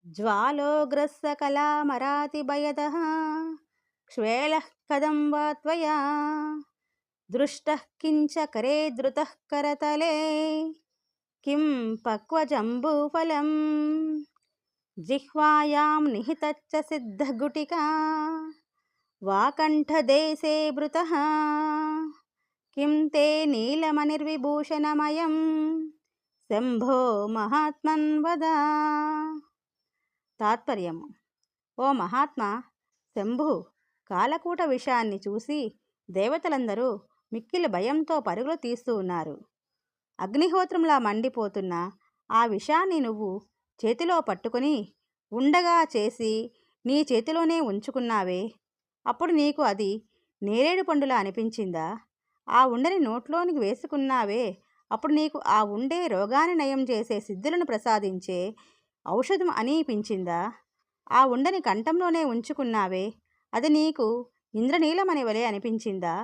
ज्वालोग्रस्सकलामरातिभयदः क्ष्वेलः कदं वा त्वया दृष्टः किञ्च करे द्रुतः करतले किं पक्वजम्बूफलम् जिह्वायां निहितच्च सिद्धगुटिका वाकण्ठदेशे भृतः किं ते नीलमणिर्विभूषणमयं శంభో మహాత్మన్ వద. తాత్పర్యము: ఓ మహాత్మా, శంభు కాలకూట విషాన్ని చూసి దేవతలందరూ మిక్కిలి భయంతో పరుగులు తీస్తూ ఉన్నారు. అగ్నిహోత్రంలా మండిపోతున్న ఆ విషాన్ని నువ్వు చేతిలో పట్టుకొని ఉండగా చేసి నీ చేతిలోనే ఉంచుకున్నావే, అప్పుడు నీకు అది నేరేడు పండులా అనిపించిందా? ఆ ఉండని నోట్లోనికి వేసుకున్నావే, అప్పుడు నీకు ఆ ఉండే రోగాన్ని నయం చేసే సిద్ధులను ప్రసాదించే ఔషధం అనిపించిందా? ఆ ఉండని కంఠంలోనే ఉంచుకున్నావే, అది నీకు ఇంద్రనీలమణి వలె అనిపించిందా?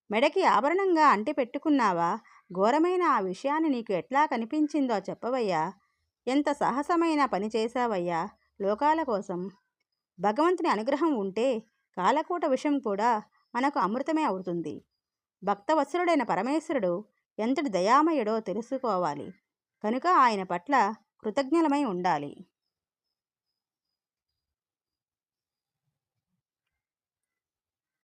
మెడకి ఆభరణంగా అంటి పెట్టుకున్నావా? ఘోరమైన ఆ విషయాన్ని నీకు ఎట్లా కనిపించిందో చెప్పవయ్యా. ఎంత సాహసమైన పని చేశావయ్యా లోకాల కోసం. భగవంతుని అనుగ్రహం ఉంటే కాలకూట విషం కూడా మనకు అమృతమే అవుతుంది. భక్తవత్సలుడైన పరమేశ్వరుడు ఎంతటి దయామయుడో తెలుసుకోవాలి కనుక ఆయన పట్ల కృతజ్ఞులమై ఉండాలి.